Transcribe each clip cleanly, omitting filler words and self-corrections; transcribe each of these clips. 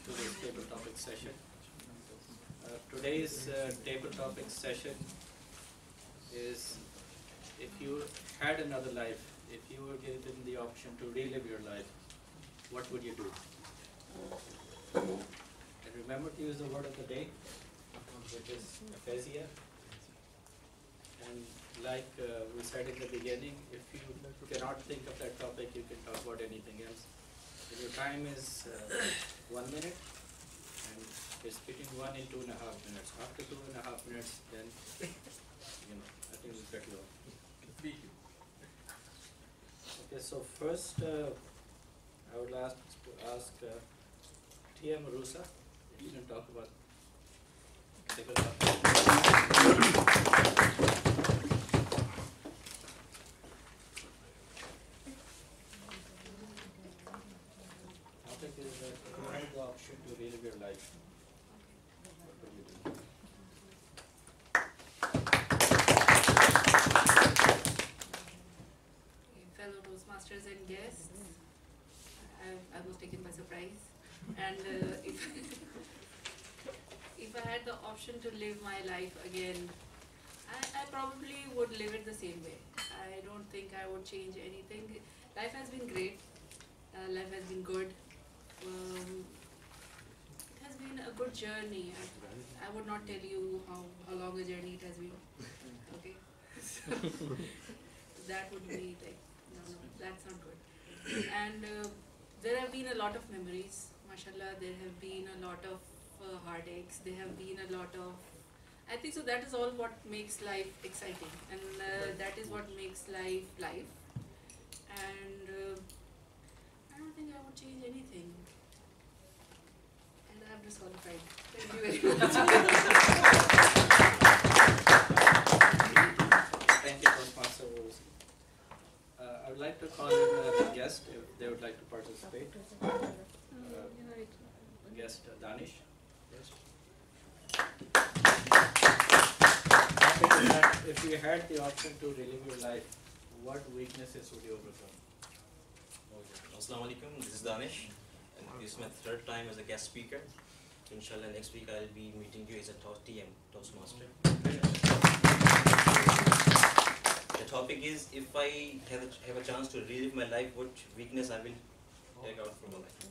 to this table topic session. Today's table topic session is, if you had another life, if you were given the option to relive your life, what would you do? And remember to use the word of the day, which is aphasia. And like we said in the beginning, if you cannot think of that topic, you can talk about anything else. And your time is 1 minute, and it's between 1 and 2.5 minutes. After 2.5 minutes, then I think we'll cut you off. Okay, so first I would like to ask Tia Marusa if you can talk about table topic is that you have the option to relive your life. What would you do? Fellow Toastmasters and guests, I was taken by surprise. And if I had the option to live my life again, I probably would live it the same way. I don't think I would change anything. Life has been great. Life has been good. It has been a good journey. I would not tell you how long a journey it has been. Okay. That would be like, no, that's not good. And there have been a lot of memories. MashaAllah, there have been a lot of heartaches. There have been a lot of, I think so that is all what makes life exciting. And that is what makes life life. And I don't think I would change anything. And I'm disqualified. Thank you very much. Thank you, Toastmaster. I would like to call in the guest if they would like to participate. Guest Danish. Yes. Topic is that if you had the option to relive your life, what weaknesses would you overcome? Assalamu alaikum, this is Danish, and this is my third time as a guest speaker. Inshallah, next week I'll be meeting you as a Toastmaster. The topic is, if I have a chance to relive my life, what weakness I will take out from my life.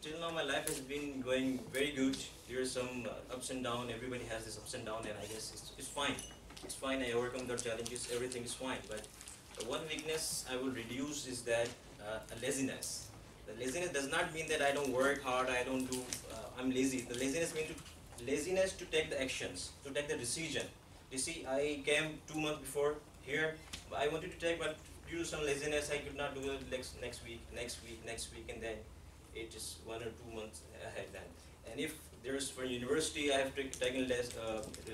Till now, my life has been going very good. There are some ups and downs. Everybody has this ups and downs, and I guess it's fine. It's fine. I overcome the challenges. Everything is fine. But the one weakness I will reduce is that laziness. The laziness does not mean that I don't work hard. I don't do. I'm lazy. The laziness means laziness to take the actions, to take the decision. You see, I came 2 months before here. I wanted to take, but due to some laziness, I could not do it next week, and then it is 1 or 2 months ahead then. And if there's for university, I have taken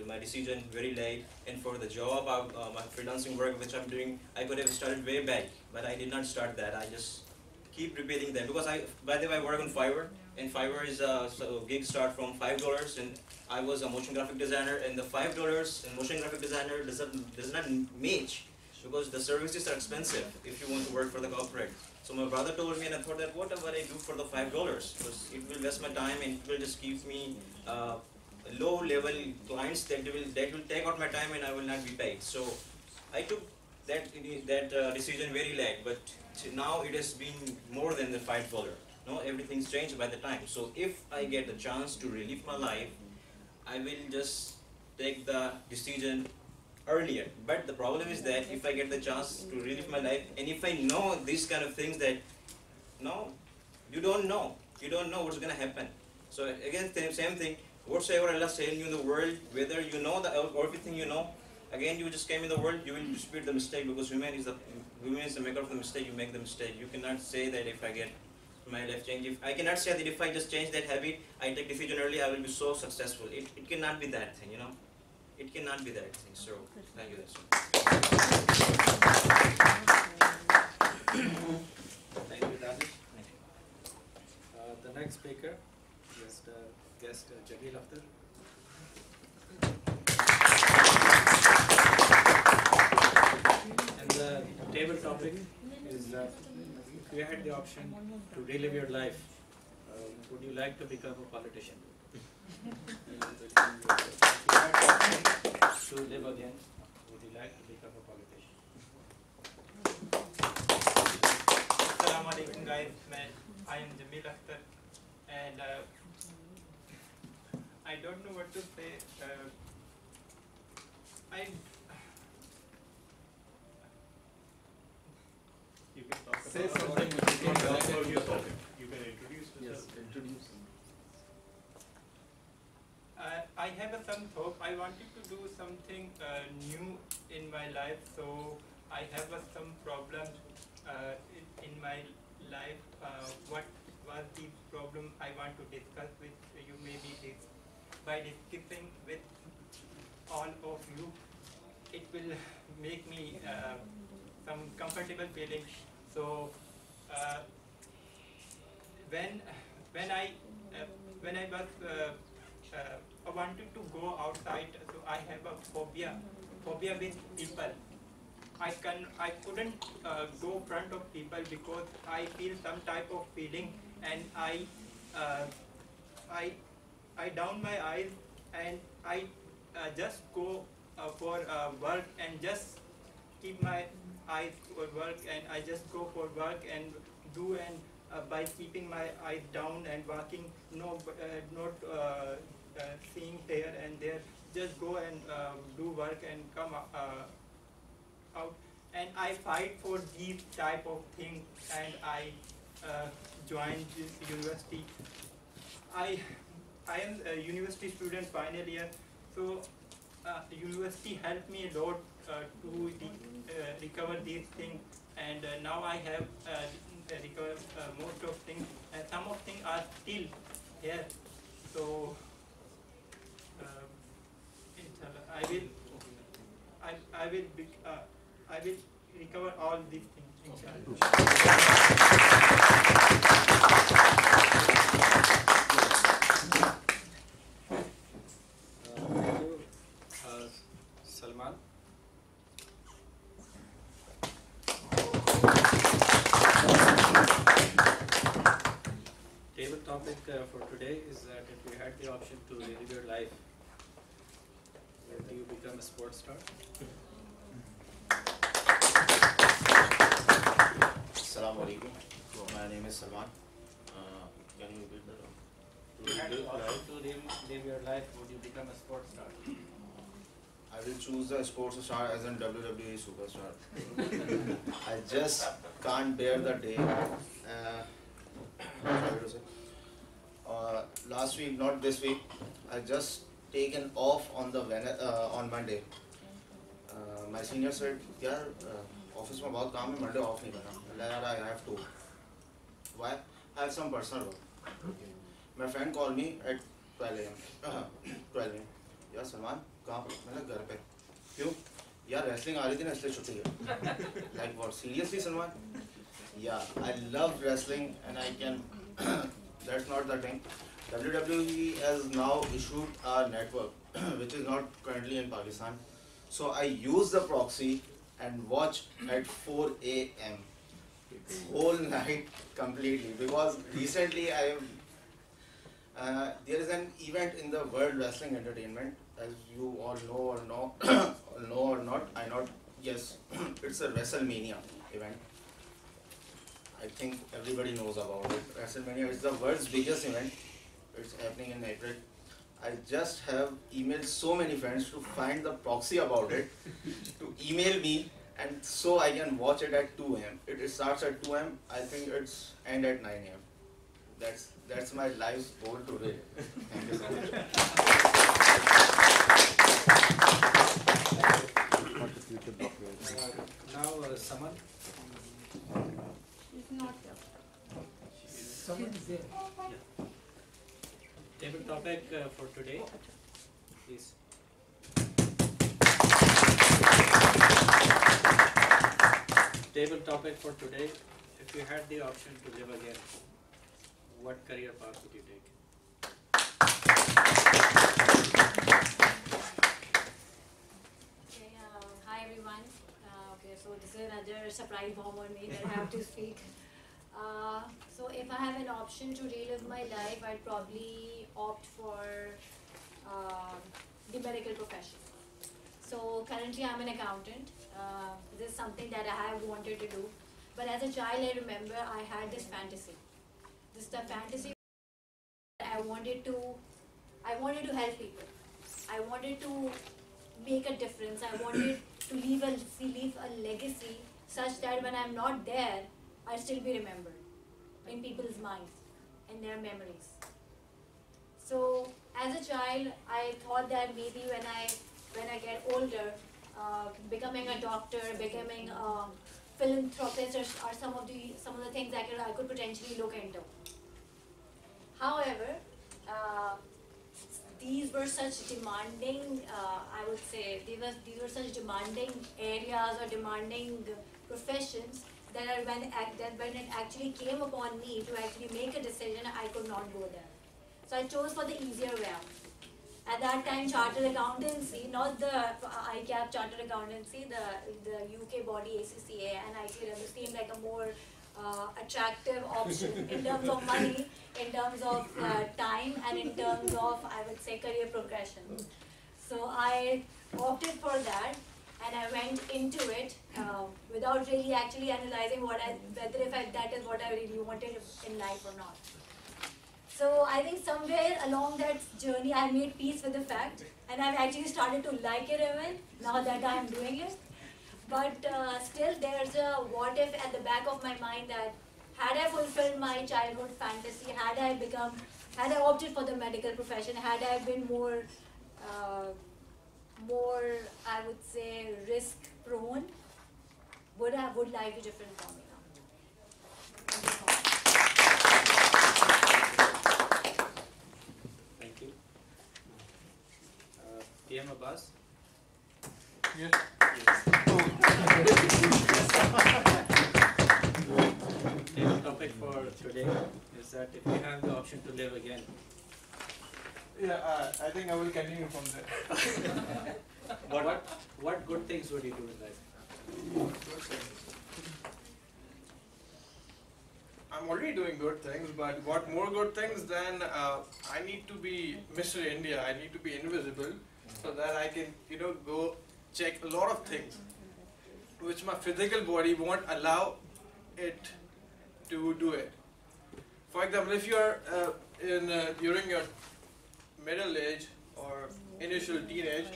my decision very late. And for the job, my freelancing work which I'm doing, I could have started way back, but I did not start that. I just keep repeating that because by the way, I work on Fiverr, and Fiverr is so gigs start from $5, and I was a motion graphic designer, and the $5 in motion graphic designer does not match because the services are expensive if you want to work for the corporate. So my brother told me, and I thought that whatever I do for the $5, because it will waste my time and it will just give me low-level clients that will take out my time and I will not be paid. So I took that decision very late, but now it has been more than the $5. No, everything's changed by the time. So if I get the chance to relive my life, I will just take the decision earlier. But the problem is that if I get the chance to relive my life, and if I know these kind of things that, no, you don't know what's going to happen. So again, same thing, whatsoever Allah send you in the world, whether you know everything you know, again you just came in the world, you will dispute the mistake because human is the maker of the mistake. You make the mistake. You cannot say that if I get my life change, I cannot say that if I just change that habit, I take decision early, I will be so successful. It cannot be that thing, It cannot be that thing. So thank you. Thank you, Danish. The next speaker is guest Jamil Akhtar. And the table topic is if you had the option to relive your life, would you like to become a politician? If you had the option to live again, would you like to become a politician? Assalamu alaikum guys, I am Jamil Akhtar and I don't know what to say. You can talk Say about something which is not relevant to your topic. You can introduce yourself. Yes, introduce. I have some thought. I wanted to do something new in my life, so I have some problems in my life. What was the problem I want to discuss with you? Maybe by discussing with all of you, it will make me some comfortable feeling. So when I was I wanted to go outside, so I have a phobia with people. I couldn't go front of people because I feel some type of feeling, and I down my eyes and I just go for work and just keep my eyes for work, and I just go for work and do, and by keeping my eyes down and walking, not seeing here and there, just go and do work and come out. And I fight for these type of things, and I joined this university. I am a university student final year, so the university helped me a lot to recover these things, and now I have recovered most of things, and some of things are still here. So inshallah, I will recover all these things, Thank you. Salman? Table topic for today is that if you had the option to live your life, would you become a sports star? Assalamu alaikum. My name is Salman. Can you repeat that? If you had the option to live your life, would you become a sports star? I will choose the sports star as in WWE superstar. I just can't bear the day. Sorry to say. Last week, not this week, I just taken off on the on Monday. My senior said, "यार office में बहुत काम है, Monday off नहीं करना." I have to. Why? I have some personal work. My friend called me at 12 a.m. 12 a.m. यार सलमान कहाँ पर? मैंने घर पे. क्यों? यार wrestling आ रही थी ना इसलिए छुट्टी है. Like what? Seriously Salman? Yeah, I love wrestling and I can. That's not the thing. WWE has now issued a network which is not currently in Pakistan. So I use the proxy and watch at 4 a.m. whole night completely, because recently there is an event in the World Wrestling Entertainment, as you all know or not. Yes, it's a WrestleMania event. I think everybody knows about it. WrestleMania is the world's biggest event. It's happening in April. I just have emailed so many friends to find the proxy about it, to email me, and so I can watch it at 2 a.m. It starts at 2 a.m. I think it's end at 9 a.m. That's my life's goal today. Thank you so much. Now, Saman? It's not Someone is there. Yeah. Table topic for today, please. Table topic for today: if you had the option to live again, what career path would you take? Okay, hi everyone. Okay, so this is another surprise bomb on me that I have to speak. So if I have an option option to relive my life, I'd probably opt for the medical profession. So currently I'm an accountant. This is something that I have wanted to do. But as a child, I remember I had this fantasy. This is the fantasy. I wanted to help people. I wanted to make a difference. I wanted to leave a legacy such that when I'm not there, I'll still be remembered in people's minds, in their memories. So as a child, I thought that maybe when I get older, becoming a doctor, becoming a philanthropist are some of the things I could potentially look into. However, these were such demanding, I would say, these were such demanding areas or demanding professions that when it actually came upon me to actually make a decision, I could not go there. So I chose for the easier way out. At that time, chartered accountancy, not the ICAP chartered accountancy, the UK body ACCA and ICAP seemed like a more attractive option in terms of money, in terms of time, and in terms of, I would say, career progression. So I opted for that, and I went into it without really actually analyzing whether that is what I really wanted in life or not. So I think somewhere along that journey, I made peace with the fact, and I've actually started to like it even now that I'm doing it. But still, there's a what if at the back of my mind that had I fulfilled my childhood fantasy, had I opted for the medical profession, had I been more, I would say, risk prone, would life be different for me now? Thank you so much. Thank you. PM Abbas? Yes. The topic for today is that if you have the option to live again, Yeah, I think I will continue from there. what good things would you do in life? I'm already doing good things, but what more good things than I need to be Mr. India. I need to be invisible so that I can, go check a lot of things which my physical body won't allow it to do it. For example, if you're during your middle age or initial teenage,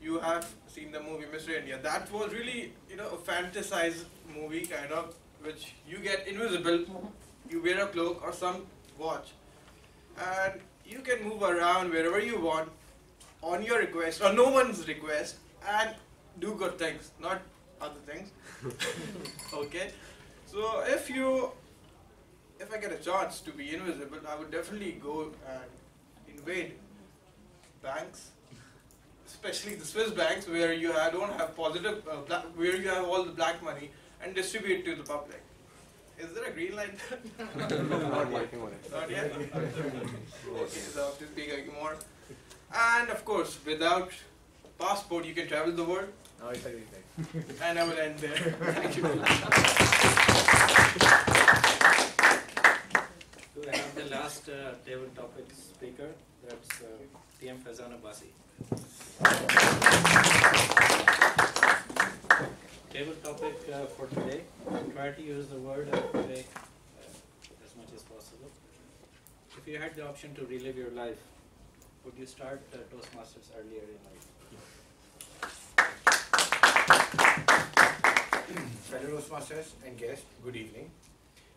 you have seen the movie Mr. India. That was really, a fantasized movie kind of, which you get invisible, you wear a cloak or some watch, and you can move around wherever you want on your request or no one's request and do good things, not other things. Okay, so if I get a chance to be invisible, I would definitely go and invade banks, especially the Swiss banks where you don't have positive, where you have all the black money, and distribute to the public. Is there a green light? Not working on it. Not yet? Okay, so I have to speak more. And of course, without passport, you can travel the world. Now it's a green light. And I will end there. Thank you. Do I have the last table topic speaker? That's TM Faizan Abbasi. Table topic for today. Try to use the word today as much as possible. If you had the option to relive your life, would you start Toastmasters earlier in life? Fellow Toastmasters and guests, good evening.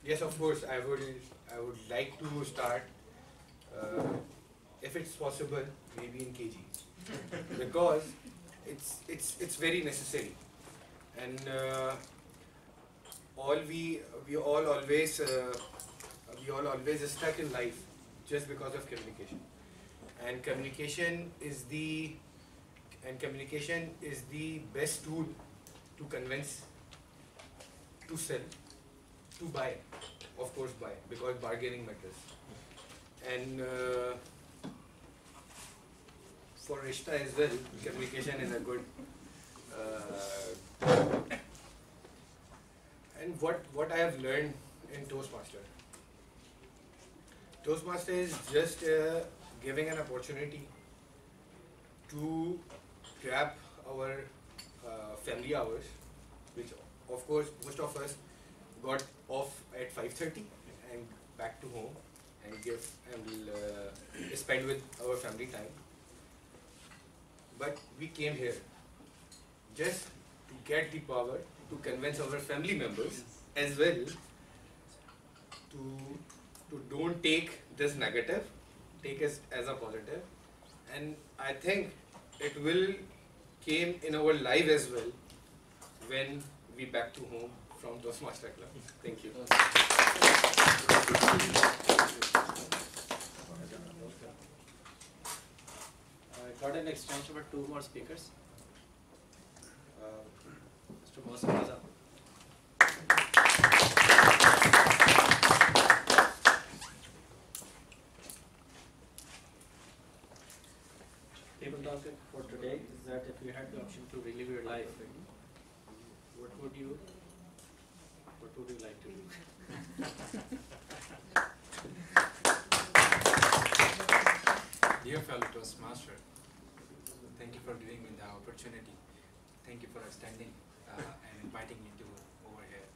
Yes, of course, I would like to start, if it's possible, maybe in KG, because it's very necessary, and we all always stuck in life just because of communication, and communication is the best tool to convince, to sell, to buy, of course buy, because bargaining matters. And for Rishta as well, communication is a good, and what I have learned in Toastmaster, Toastmaster is just giving an opportunity to grab our family hours, which of course most of us got off at 5:30 and back to home and spend with our family time. But we came here just to get the power to convince our family members as well to don't take this negative, take it as a positive, and I think it will came in our life as well when we back to home from Toastmaster Club. Thank you. I got an extension for 2 more speakers. Mr. Mohsen is up. Table topic for today is that if you had the option to relive your life, what would you like to do? Dear fellow Toastmaster, thank you for giving me the opportunity. Thank you for extending and inviting me to over here.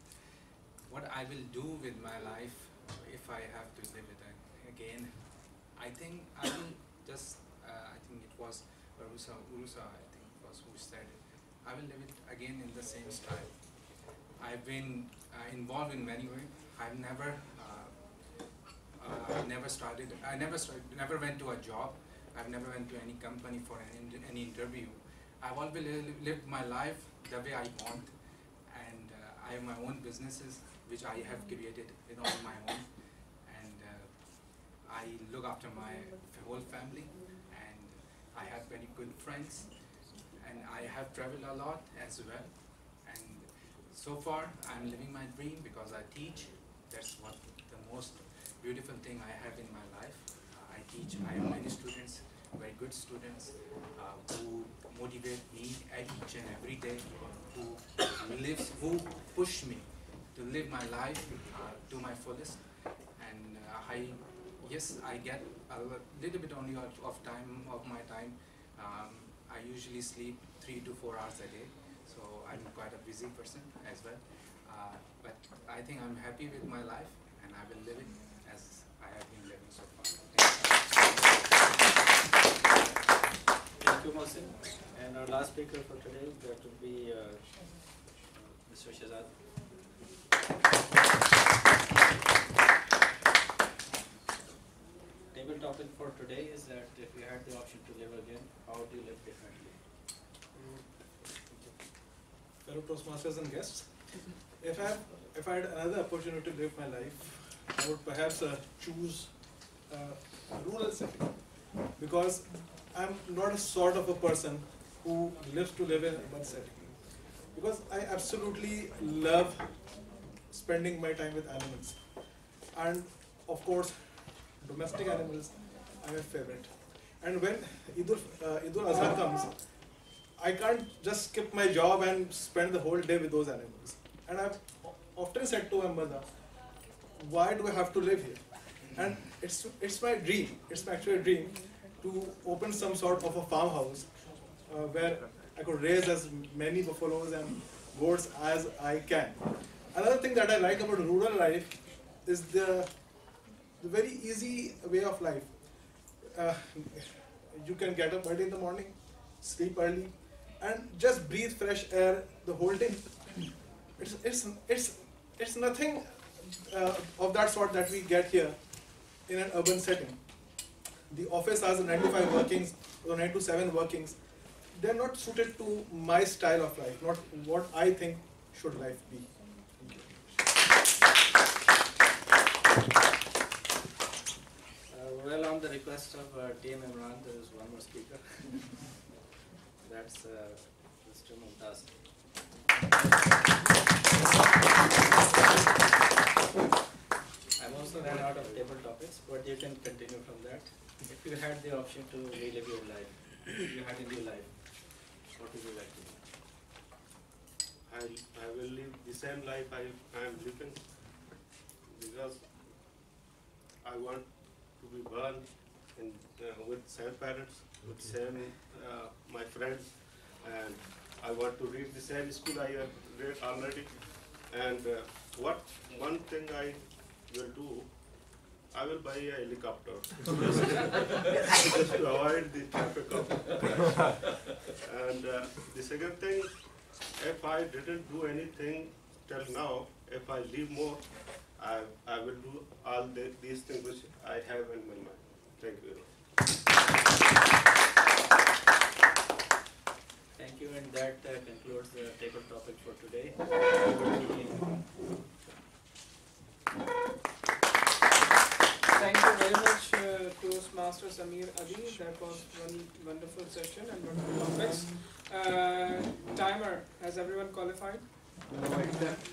What I will do with my life if I have to live it again, I think I will just, I think it was Urusa, I think was who said it. I will live it again in the same style. I've been involved in many ways. I've never never went to a job. I've never went to any company for any interview. I've always lived my life the way I want, and I have my own businesses which I have created on my own, and I look after my whole family, and I have very good friends, and I have traveled a lot as well, and so far I'm living my dream because I teach. That's what the most beautiful thing I have in my life. I teach. I have many students, very good students, who motivate me each and every day, who push me to live my life to my fullest. And yes, I get a little bit only of my time. I usually sleep 3 to 4 hours a day, so I'm quite a busy person as well. But I think I'm happy with my life, and I will live it as I have been living so far. Thank you, Mohsen. And our last speaker for today, that would be Mr. Shahzad. Table topic for today is that if you had the option to live again, how would you live differently? Fellow Toastmasters and guests, if I had another opportunity to live my life, I would perhaps choose a rural setting, because I'm not a sort of a person who lives to live in an urban setting, because I absolutely love spending my time with animals, and of course domestic animals are my favorite. And when Eid al-Azha comes, I can't just skip my job and spend the whole day with those animals. And I've often said to my mother, why do I have to live here? And it's my dream, it's my actual dream to open some sort of a farmhouse where I could raise as many buffaloes and goats as I can. Another thing that I like about rural life is the very easy way of life. You can get up early in the morning, sleep early, and just breathe fresh air the whole day. It's nothing of that sort that we get here in an urban setting. The office has 9 to 5 workings or 9 to 7 workings. They're not suited to my style of life, not what I think should life be. Thank you. Well, on the request of Team Imran, there is one more speaker. That's Mr. Mumtaz. I'm also ran out of table topics, but you can continue from that. If you had the option to relive your life, you had a new life, what would you like to do? I will live the same life I am living, because I want to be born in, with same parents, with same my friends, and I want to reach the same school I have read already. And what one thing I will do, I will buy a helicopter just to avoid the traffic of and the second thing, if I didn't do anything till now, if I live more, I will do all these things which I have in my mind. Thank you very much. Thank you, and that concludes the table topic for today. Thank you very much, Toastmaster Samir Ali. That was one wonderful session and wonderful topics. Timer, has everyone qualified? Except